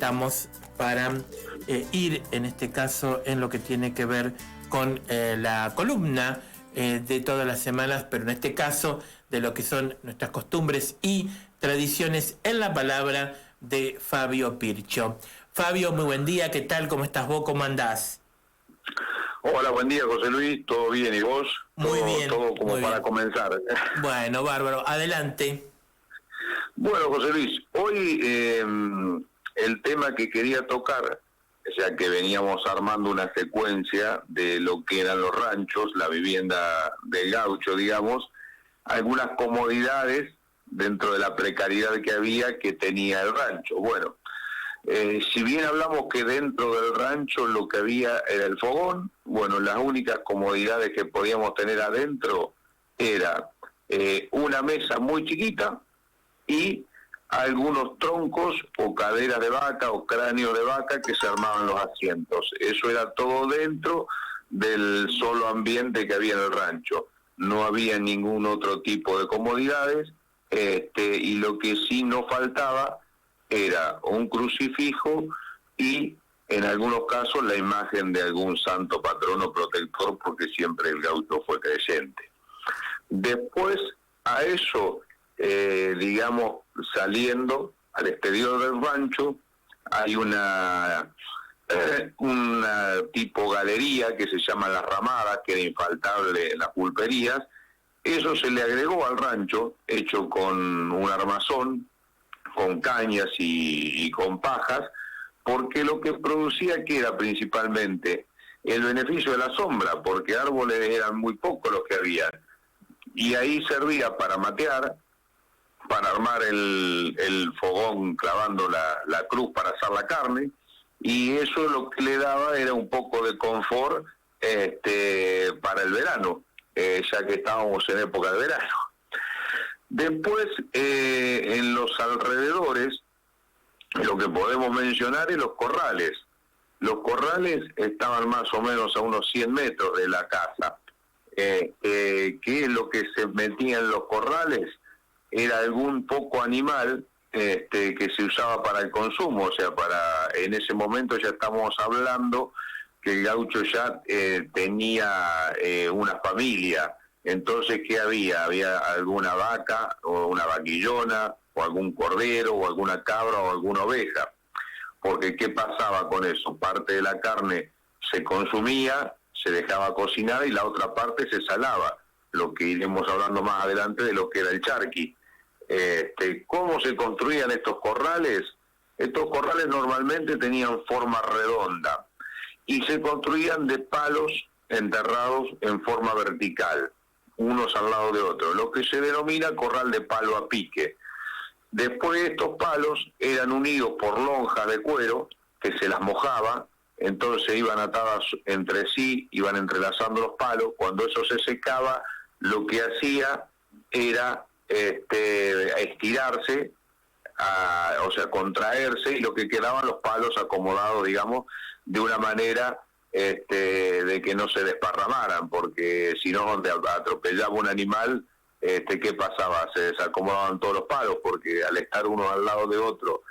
necesitamos para ir, en este caso, en lo que tiene que ver con la columna de todas las semanas, pero en este caso de lo que son nuestras costumbres y tradiciones en la palabra de Fabio Pircho. Fabio, muy buen día, ¿qué tal? ¿Cómo estás vos? ¿Cómo andás? Hola, buen día, José Luis, ¿todo bien? ¿Y vos? Muy bien. Todo como muy para bien. comenzar. Bueno, bárbaro, adelante. Bueno, José Luis, hoy el tema que quería tocar, ya que veníamos armando una secuencia de lo que eran los ranchos, la vivienda del gaucho, digamos, algunas comodidades dentro de la precariedad que había que tenía el rancho. Bueno, si bien hablamos que dentro del rancho lo que había era el fogón, bueno, las únicas comodidades que podíamos tener adentro era una mesa muy chiquita y algunos troncos o caderas de vaca o cráneos de vaca que se armaban los asientos. Eso era todo dentro del solo ambiente que había en el rancho. No había ningún otro tipo de comodidades, y lo que sí nos faltaba era un crucifijo y en algunos casos la imagen de algún santo patrono protector, porque siempre el gaucho fue creyente. Después a eso, digamos, saliendo al exterior del rancho, hay una tipo galería que se llama Las Ramadas, que era infaltable en las pulperías. Eso se le agregó al rancho, hecho con un armazón, con cañas y con pajas, porque lo que producía que era principalmente el beneficio de la sombra, porque árboles eran muy pocos los que había, y ahí servía para matear, para armar el fogón clavando la cruz para asar la carne, y eso lo que le daba era un poco de confort para el verano, ya que estábamos en época de verano. Después, en los alrededores, lo que podemos mencionar es los corrales. Los corrales estaban más o menos a unos 100 metros de la casa. ¿Qué es lo que se metía en los corrales? Era algún poco animal que se usaba para el consumo, o sea, en ese momento ya estamos hablando que el gaucho ya tenía una familia. Entonces, ¿qué había? Había alguna vaca o una vaquillona o algún cordero o alguna cabra o alguna oveja. Porque ¿qué pasaba con eso? Parte de la carne se consumía, se dejaba cocinar y la otra parte se salaba. Lo que iremos hablando más adelante de lo que era el charqui. ¿Cómo se construían estos corrales? Estos corrales normalmente tenían forma redonda y se construían de palos enterrados en forma vertical, unos al lado de otros, lo que se denomina corral de palo a pique. Después estos palos eran unidos por lonjas de cuero que se las mojaba, entonces iban atadas entre sí, iban entrelazando los palos. Cuando eso se secaba, lo que hacía era estirarse, o sea, contraerse, y lo que quedaban los palos acomodados, digamos, de una manera de que no se desparramaran, porque si no, donde atropellaba un animal, ¿qué pasaba? Se desacomodaban todos los palos, porque al estar uno al lado de otro,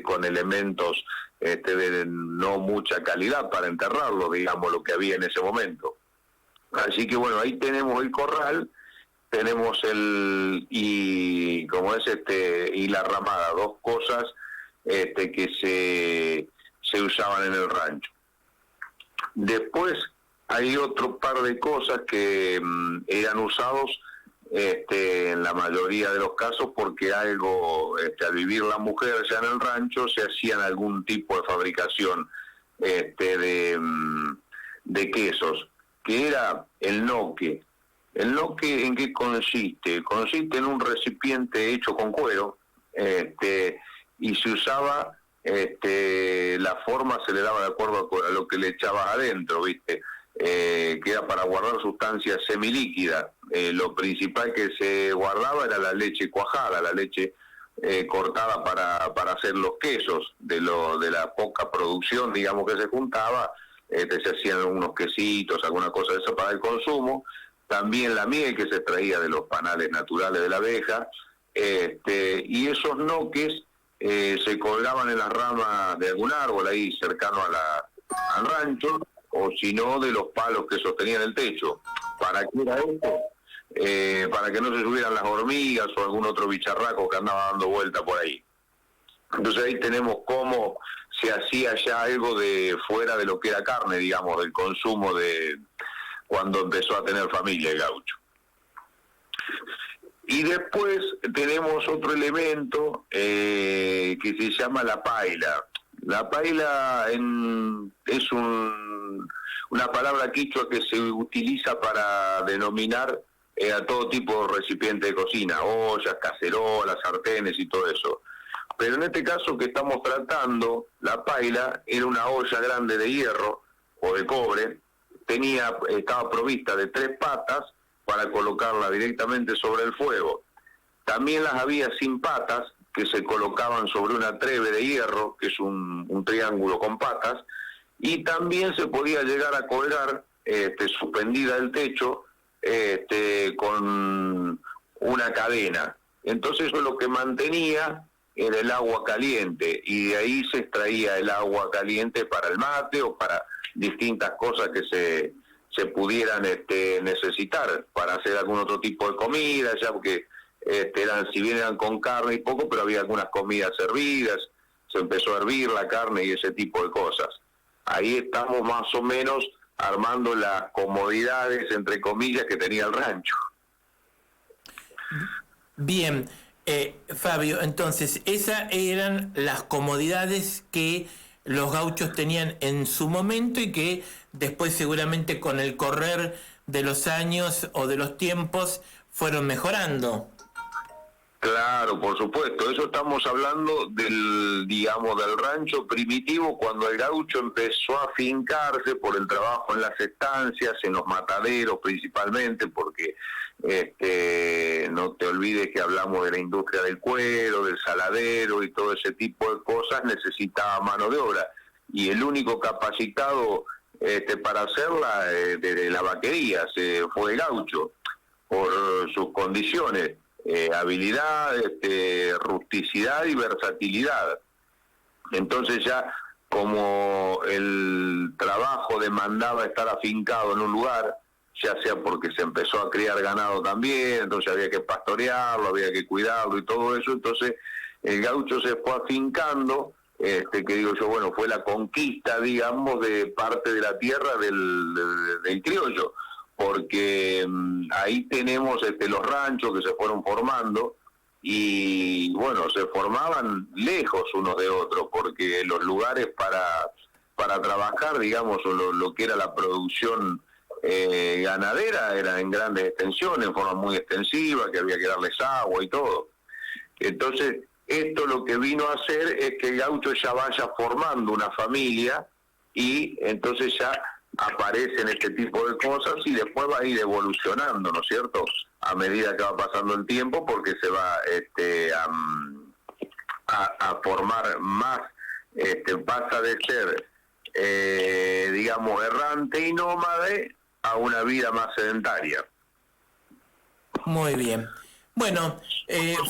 con elementos de no mucha calidad para enterrarlo, digamos, lo que había en ese momento. Así que bueno, ahí tenemos el corral, tenemos y la ramada, dos cosas que se usaban en el rancho. Después hay otro par de cosas que eran usados en la mayoría de los casos porque al vivir la mujer ya en el rancho se hacían algún tipo de fabricación de quesos, que era el noque. ¿El noque en qué consiste? Consiste en un recipiente hecho con cuero, y se usaba, la forma se le daba de acuerdo a lo que le echabas adentro, ¿viste? Que era para guardar sustancias semilíquidas. Lo principal que se guardaba era la leche cuajada, la leche cortada para hacer los quesos. De la poca producción, digamos, que se juntaba, se hacían unos quesitos, alguna cosa de eso para el consumo. También la miel que se extraía de los panales naturales de la abeja, y esos noques se colgaban en las ramas de algún árbol ahí cercano al rancho, o si no, de los palos que sostenían el techo. ¿Para qué era esto? Para que no se subieran las hormigas o algún otro bicharraco que andaba dando vuelta por ahí. Entonces ahí tenemos cómo se hacía ya algo de fuera de lo que era carne, digamos, del consumo de cuando empezó a tener familia el gaucho. Y después tenemos otro elemento que se llama la paila. La paila es una palabra quichua que se utiliza para denominar a todo tipo de recipiente de cocina, ollas, cacerolas, sartenes y todo eso. Pero en este caso que estamos tratando, la paila era una olla grande de hierro o de cobre, estaba provista de 3 patas para colocarla directamente sobre el fuego. También las había sin patas, que se colocaban sobre una trebe de hierro, que es un triángulo con patas, y también se podía llegar a colgar suspendida del techo con una cadena. Entonces eso es lo que mantenía era el agua caliente, y de ahí se extraía el agua caliente para el mate o para distintas cosas que se pudieran necesitar para hacer algún otro tipo de comida, ya porque si bien eran con carne y poco, pero había algunas comidas servidas, se empezó a hervir la carne y ese tipo de cosas. Ahí estamos más o menos armando las comodidades, entre comillas, que tenía el rancho. Bien, Fabio, entonces esas eran las comodidades que los gauchos tenían en su momento y que después seguramente con el correr de los años o de los tiempos fueron mejorando. Claro, por supuesto. Eso estamos hablando del rancho primitivo, cuando el gaucho empezó a afincarse por el trabajo en las estancias, en los mataderos principalmente, porque no te olvides que hablamos de la industria del cuero, del saladero y todo ese tipo de cosas, necesitaba mano de obra. Y el único capacitado para hacerla de la vaquería fue el gaucho, por sus condiciones. Habilidad, rusticidad y versatilidad. Entonces ya como el trabajo demandaba estar afincado en un lugar, ya sea porque se empezó a criar ganado también, entonces había que pastorearlo, había que cuidarlo y todo eso, entonces el gaucho se fue afincando, que digo yo, bueno, fue la conquista, digamos, de parte de la tierra del criollo, porque ahí tenemos los ranchos que se fueron formando y bueno, se formaban lejos unos de otros, porque los lugares para trabajar, digamos, lo que era la producción ganadera era en grandes extensiones, en forma muy extensiva, que había que darles agua y todo. Entonces, esto lo que vino a hacer es que el gaucho ya vaya formando una familia y entonces ya aparecen este tipo de cosas y después va a ir evolucionando, ¿no es cierto?, a medida que va pasando el tiempo, porque se va a formar más, pasa de ser, digamos, errante y nómade a una vida más sedentaria. Muy bien. Bueno,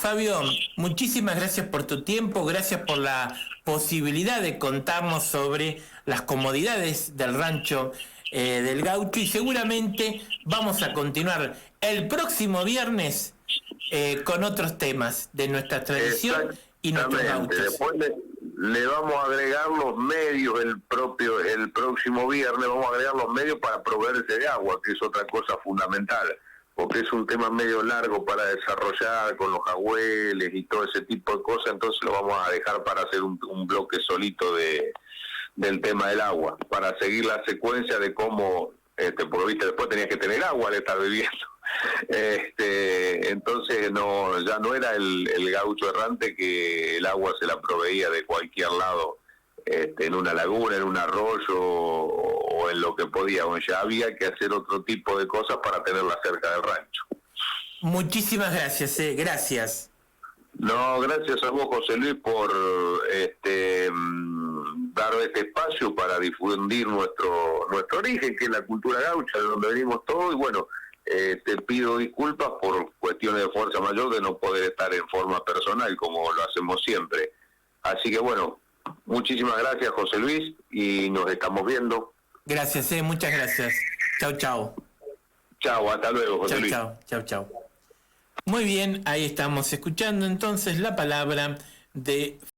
Fabio, muchísimas gracias por tu tiempo, gracias por la posibilidad de contarnos sobre las comodidades del rancho del gaucho, y seguramente vamos a continuar el próximo viernes con otros temas de nuestra tradición y nuestros gauchos. Después le vamos a agregar los medios el próximo viernes, vamos a agregar los medios para proveerse de agua, que es otra cosa fundamental, porque es un tema medio largo para desarrollar con los jagüeles y todo ese tipo de cosas, entonces lo vamos a dejar para hacer un bloque solito del tema del agua, para seguir la secuencia de cómo, porque viste, después tenías que tener agua al estar viviendo. Entonces ya no era el gaucho errante que el agua se la proveía de cualquier lado, en una laguna, en un arroyo o en lo que podía, ya había que hacer otro tipo de cosas para tenerla cerca del rancho. Muchísimas gracias, gracias. No, gracias a vos, José Luis, por dar este espacio para difundir nuestro origen, que es la cultura gaucha, de donde venimos todos, y bueno, te pido disculpas por cuestiones de fuerza mayor de no poder estar en forma personal como lo hacemos siempre. Así que bueno, muchísimas gracias, José Luis, y nos estamos viendo. Gracias, muchas gracias. Chau, chau. Chao, hasta luego, José Luis. Chau. Muy bien, ahí estamos escuchando entonces la palabra de